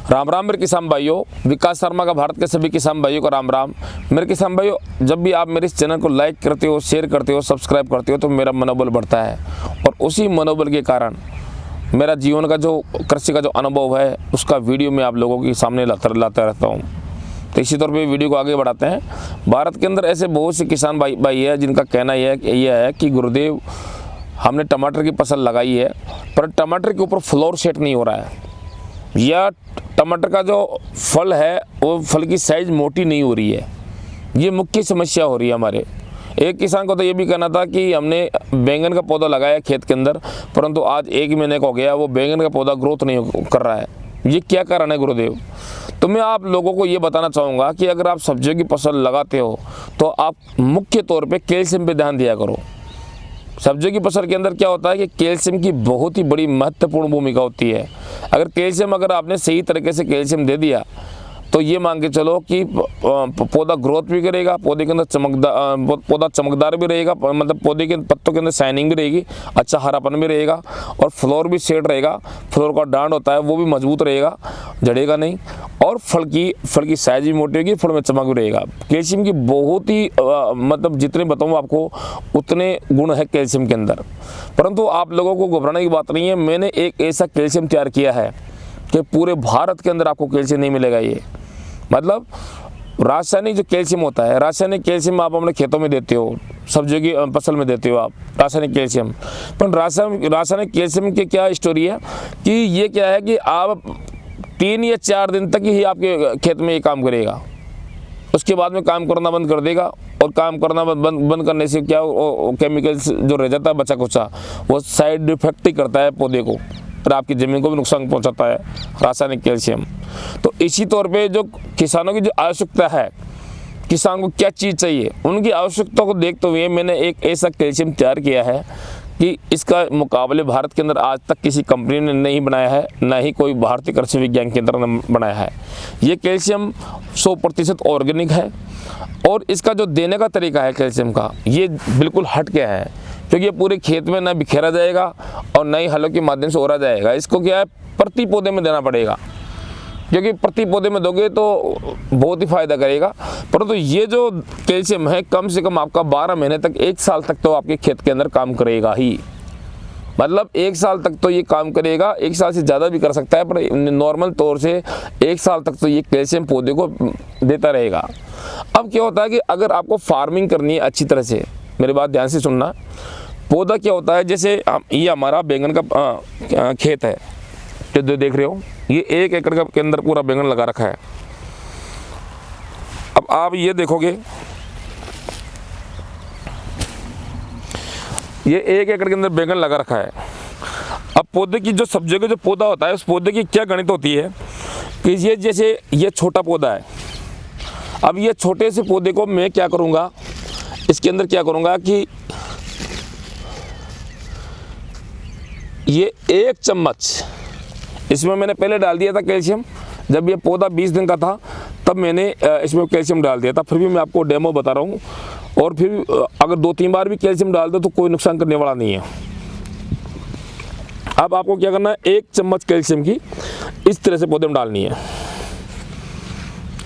राम राम मेरे किसान भाइयों, विकास शर्मा का भारत के सभी किसान भाइयों को राम राम। मेरे किसान भाइयों, जब भी आप मेरे इस चैनल को लाइक करते हो, शेयर करते हो, सब्सक्राइब करते हो तो मेरा मनोबल बढ़ता है और उसी मनोबल के कारण मेरा जीवन का जो कृषि का जो अनुभव है उसका वीडियो मैं आप लोगों के सामने लाता रहता हूँ। तो इसी तौर पे वीडियो को आगे बढ़ाते हैं। भारत के अंदर ऐसे बहुत से किसान भाई है जिनका कहना यह है कि गुरुदेव हमने टमाटर की फसल लगाई है पर टमाटर के ऊपर फ्लोर सेट नहीं हो रहा है या टमाटर का जो फल है वो फल की साइज़ मोटी नहीं हो रही है। ये मुख्य समस्या हो रही है हमारे। एक किसान को तो ये भी कहना था कि हमने बैंगन का पौधा लगाया खेत के अंदर, परंतु आज 1 महीने का हो गया वो बैंगन का पौधा ग्रोथ नहीं कर रहा है। ये क्या कारण है गुरुदेव? तो मैं आप लोगों को ये बताना चाहूँगा कि अगर आप सब्जियों की फसल लगाते हो तो आप मुख्य तौर पे कैल्शियम पे ध्यान दिया करो। सब्जियों की फसल के अंदर क्या होता है कि कैल्शियम की बहुत ही बड़ी महत्वपूर्ण भूमिका होती है। अगर आपने सही तरीके से कैल्शियम दे दिया तो ये मान के चलो कि पौधा ग्रोथ भी करेगा, पौधे के अंदर पौधा चमकदार भी रहेगा, मतलब पौधे के पत्तों के अंदर शाइनिंग भी रहेगी, अच्छा हरापन भी रहेगा और फ्लोर भी सेट रहेगा। फ्लोर का डांड होता है वो भी मजबूत रहेगा, झड़ेगा नहीं और फल की साइज भी मोटी होगी, फल में चमक भी रहेगा। कैल्शियम की बहुत ही मतलब जितने बताऊँ आपको उतने गुण है कैल्शियम के अंदर। परंतु आप लोगों को घबराने की बात नहीं है। मैंने एक ऐसा कैल्शियम तैयार किया है कि पूरे भारत के अंदर आपको कैल्शियम नहीं मिलेगा। ये मतलब रासायनिक जो कैल्शियम होता है, रासायनिक कैल्शियम आप अपने खेतों में देते हो, सब्जियों की फसल में देते हो आप रासायनिक कैल्शियम। पर रासायनिक कैल्शियम की क्या स्टोरी है कि ये क्या है कि आप 3 या 4 दिन तक ही आपके खेत में ये काम करेगा, उसके बाद में काम करना बंद कर देगा। और काम करना बंद करने से क्या केमिकल्स जो रह जाता है बचा कुचा वो साइड इफेक्ट ही करता है पौधे को और आपकी ज़मीन को भी नुकसान पहुंचाता है रासायनिक कैल्शियम। तो इसी तौर पे जो किसानों की जो आवश्यकता है, किसान को क्या चीज़ चाहिए, उनकी आवश्यकता को देखते हुए मैंने एक ऐसा कैल्शियम तैयार किया है कि इसका मुकाबले भारत के अंदर आज तक किसी कंपनी ने नहीं बनाया है, ना ही कोई भारतीय कृषि विज्ञान केंद्र ने बनाया है। ये कैल्शियम 100% ऑर्गेनिक है और इसका जो देने का तरीका है कैल्शियम का ये बिल्कुल हट गया है, क्योंकि ये पूरे खेत में ना बिखेरा जाएगा और ना ही हलों के माध्यम से ओरा जाएगा। इसको क्या है प्रति पौधे में देना पड़ेगा, क्योंकि प्रति पौधे में दोगे तो बहुत ही फायदा करेगा। परंतु ये जो कैल्शियम है कम से कम आपका 12 महीने तक 1 साल तक तो आपके खेत के अंदर काम करेगा ही। मतलब 1 साल तक तो ये काम करेगा, 1 साल से ज़्यादा भी कर सकता है, पर नॉर्मल तौर से 1 साल तक तो ये कैल्शियम पौधे को देता रहेगा। अब क्या होता है कि अगर आपको फार्मिंग करनी है अच्छी तरह से, मेरी बात ध्यान से सुनना। पौधा क्या होता है, जैसे ये हमारा बैंगन का खेत है जो देख रहे हो, ये 1 एकड़ के अंदर पूरा बैंगन लगा रखा है। अब आप ये देखोगे, ये 1 एकड़ के अंदर बैंगन लगा रखा है। अब पौधे की जो सब्जियों का जो पौधा होता है उस पौधे की क्या गणित होती है कि ये जैसे ये छोटा पौधा है। अब ये छोटे से पौधे को मैं क्या करूँगा, इसके अंदर क्या करूँगा कि ये 1 चम्मच इसमें मैंने पहले डाल दिया था कैल्शियम। जब ये पौधा 20 दिन का था तब मैंने इसमें कैल्शियम डाल दिया था। फिर भी मैं आपको डेमो बता रहा हूँ। और फिर अगर 2-3 बार भी कैल्शियम डाल दो तो कोई नुकसान करने वाला नहीं है। अब आपको क्या करना है, 1 चम्मच कैल्शियम की इस तरह से पौधे में डालनी है,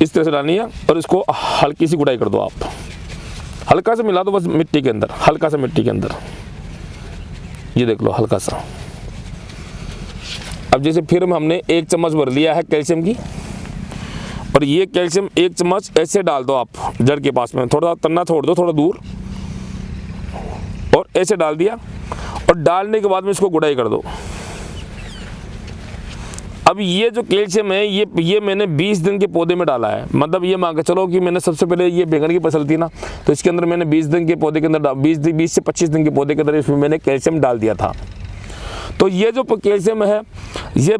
इस तरह से डालनी है और इसको हल्की सी गुड़ाई कर दो। आप हल्का सा मिला दो बस मिट्टी के अंदर, हल्का सा मिट्टी के अंदर, ये देख लो हल्का सा। अब जैसे फिर हमने 1 चम्मच भर लिया है कैल्शियम की और ये कैल्शियम 1 चम्मच ऐसे डाल दो आप जड़ के पास में, थोड़ा तन्ना छोड़ दो थोड़ा दूर और ऐसे डाल दिया। और डालने के बाद में इसको गुड़ाई कर दो। अब ये जो कैल्शियम है ये मैंने 20 दिन के पौधे में डाला है। मतलब ये मान के चलो कि मैंने सबसे पहले ये बैंगन की फसल थी ना, तो इसके अंदर मैंने 20 दिन के पौधे के अंदर 20 से 25 दिन के पौधे के अंदर इसमें मैंने कैल्शियम डाल दिया था। तो ये जो कैल्शियम है ये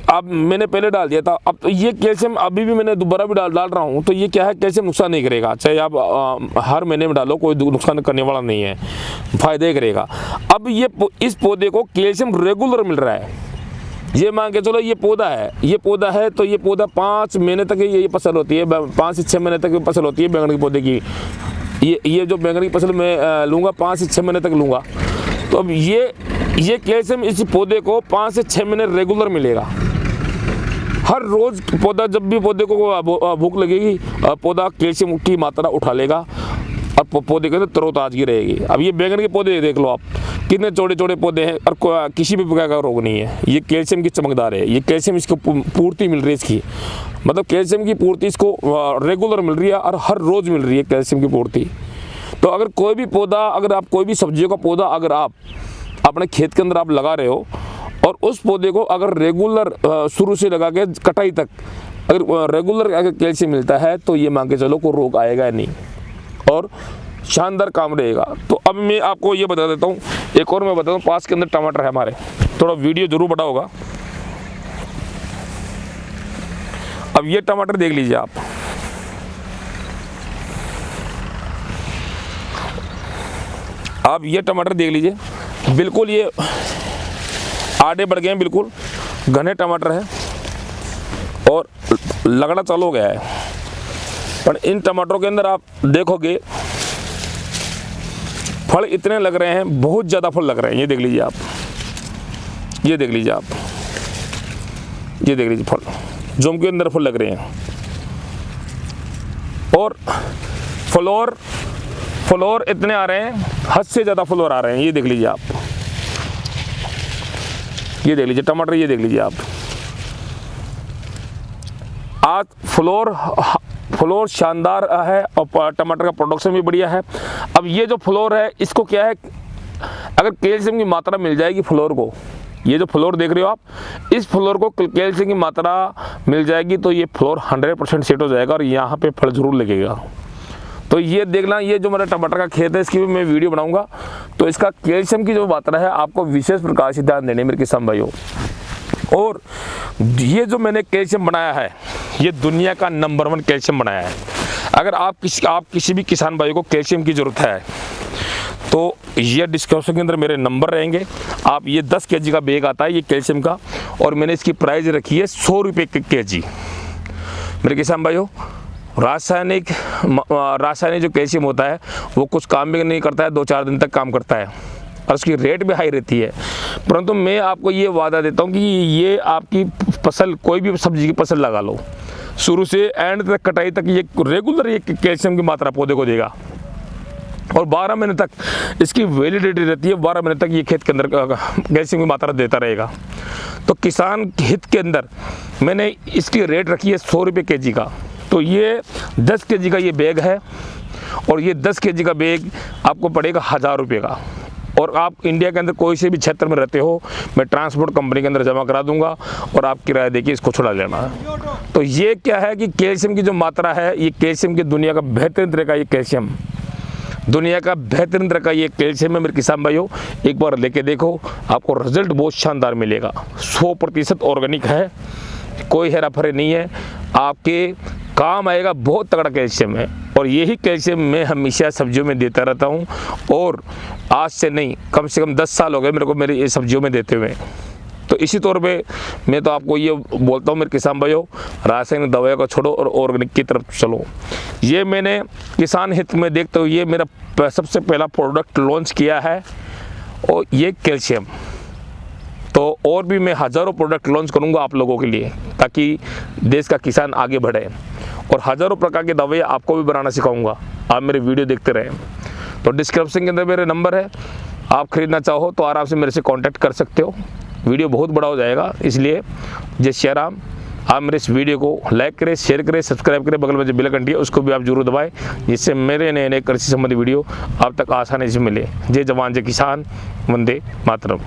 अब मैंने पहले डाल दिया था। अब तो ये कैल्शियम अभी भी मैंने दोबारा भी डाल रहा हूँ। तो ये क्या है, कैल्शियम नुकसान नहीं करेगा, चाहे आप हर महीने में डालो कोई नुकसान करने वाला नहीं है, फायदे करेगा। अब ये इस पौधे को कैल्शियम रेगुलर मिल रहा है। ये मान के चलो ये पौधा है तो ये पौधा 5 महीने तक ये फसल होती है, 5 से 6 महीने तक फसल होती है बैंगन के पौधे की। ये जो बैंगन की फसल मैं लूँगा 5 से 6 महीने तक लूँगा। तो अब ये कैल्शियम इस पौधे को 5 से 6 महीने रेगुलर मिलेगा। हर रोज़ पौधा, जब भी पौधे को भूख लगेगी, पौधा कैल्शियम की मात्रा उठा लेगा और पौधे के अंदर तरोताजगी रहेगी। अब ये बैंगन के पौधे देख लो आप, कितने चौड़े चौड़े पौधे हैं और किसी भी प्रकार का रोग नहीं है। ये कैल्शियम की चमकदार है, ये कैल्शियम इसको पूर्ति मिल रही है इसकी, मतलब कैल्शियम की पूर्ति इसको रेगुलर मिल रही है और हर रोज़ मिल रही है कैल्शियम की पूर्ति। तो अगर कोई भी पौधा, अगर आप कोई भी सब्जियों का पौधा अगर आप अपने खेत के अंदर आप लगा रहे हो और उस पौधे को अगर रेगुलर शुरू से लगा के कटाई तक अगर रेगुलर अगर कैल्शियम मिलता है तो ये मान के चलो कोई रोग आएगा नहीं और शानदार काम रहेगा। तो अब मैं आपको ये बता देता हूँ, एक और मैं बताता हूँ, पास के अंदर टमाटर है हमारे, थोड़ा वीडियो जरूर बड़ा होगा। अब ये टमाटर देख लीजिए आप ये टमाटर देख लीजिए, बिल्कुल ये आड़े बढ़ गए हैं, बिल्कुल घने टमाटर है और लगना चालू हो गया है। पर इन टमाटरों के अंदर आप देखोगे फल इतने लग रहे हैं, बहुत ज़्यादा फल लग रहे हैं। ये देख लीजिए आप, ये देख लीजिए आप, ये देख लीजिए फल, जुम के अंदर फल लग रहे हैं और फ्लोर इतने आ रहे हैं, हद से ज़्यादा फ्लोर आ रहे हैं। ये देख लीजिए आप, ये देख लीजिए टमाटर, ये देख लीजिए आप, आज फ्लोर शानदार है और टमाटर का प्रोडक्शन भी बढ़िया है। अब ये जो फ्लोर है इसको क्या है, अगर कैल्शियम की मात्रा मिल जाएगी फ्लोर को, ये जो फ्लोर देख रहे हो आप, इस फ्लोर को कैल्शियम की मात्रा मिल जाएगी तो ये फ्लोर 100% सेट हो जाएगा और यहाँ पे फल जरूर लगेगा। तो ये देखना, ये जो मेरा टमाटर का खेत है इसकी भी मैं वीडियो बनाऊंगा। तो इसका कैल्शियम की जो मात्रा है आपको विशेष प्रकार से ध्यान देने मेरे किसान भाइयों। और ये जो मैंने कैल्शियम बनाया है ये दुनिया का नंबर 1 कैल्शियम बनाया है। अगर आप किसी भी किसान भाई को कैल्शियम की ज़रूरत है तो ये डिस्क्रिप्शन के अंदर मेरे नंबर रहेंगे। आप ये 10 kg का बैग आता है ये कैल्शियम का और मैंने इसकी प्राइस रखी है 100 रुपये kg। मेरे किसान भाइयों, रासायनिक जो कैल्शियम होता है वो कुछ काम भी नहीं करता है, 2-4 दिन तक काम करता है और उसकी रेट भी हाई रहती है। परंतु मैं आपको ये वादा देता हूँ कि ये आपकी फसल, कोई भी सब्जी की फसल लगा लो, शुरू से एंड तक कटाई तक ये रेगुलर ये कैल्शियम की मात्रा पौधे को देगा और 12 महीने तक इसकी वैलिडिटी रहती है। 12 महीने तक ये खेत के अंदर कैल्शियम की मात्रा देता रहेगा। तो किसान हित के अंदर मैंने इसकी रेट रखी है 100 रुपये kg का। तो ये 10 kg का ये बैग है और ये 10 kg का बैग आपको पड़ेगा 1000 रुपये का। और आप इंडिया के अंदर कोई से भी क्षेत्र में रहते हो, मैं ट्रांसपोर्ट कंपनी के अंदर जमा करा दूंगा और आप किराया देके इसको छुड़ा लेना। तो ये क्या है कि कैल्शियम की जो मात्रा है, ये कैल्शियम की दुनिया का बेहतरीन तरह का ये कैल्शियम, दुनिया का बेहतरीन तरह का ये कैल्शियम है मेरे किसान भाइयों। एक बार लेके देखो, आपको रिजल्ट बहुत शानदार मिलेगा। 100% ऑर्गेनिक है, कोई हेरा फेरी नहीं है, आपके काम आएगा। बहुत तगड़ा कैल्शियम है और यही कैल्शियम मैं हमेशा सब्जियों में देता रहता हूँ और आज से नहीं, कम से कम 10 साल हो गए मेरे को मेरी ये सब्जियों में देते हुए। तो इसी तौर पे मैं तो आपको ये बोलता हूँ मेरे किसान भाइयों, रासायनिक दवाइयों को छोड़ो और ऑर्गेनिक की तरफ चलो। ये मैंने किसान हित में देखते हुए ये मेरा सबसे पहला प्रोडक्ट लॉन्च किया है और ये कैल्शियम। तो और भी मैं हज़ारों प्रोडक्ट लॉन्च करूंगा आप लोगों के लिए ताकि देश का किसान आगे बढ़े और हज़ारों प्रकार की दवाइयाँ आपको भी बनाना सिखाऊंगा। आप मेरे वीडियो देखते रहें। तो डिस्क्रिप्शन के अंदर मेरे नंबर है, आप खरीदना चाहो तो आराम से मेरे से कांटेक्ट कर सकते हो। वीडियो बहुत बड़ा हो जाएगा, इसलिए जय श्री राम। आप मेरे इस वीडियो को लाइक करें, शेयर करें, सब्सक्राइब करें, बगल में जो बेल घंटी है उसको भी आप जरूर दबाएं, जिससे मेरे नए नए कृषि संबंधी वीडियो आप तक आसानी से मिले। जय जवान जय किसान, वंदे मातरम।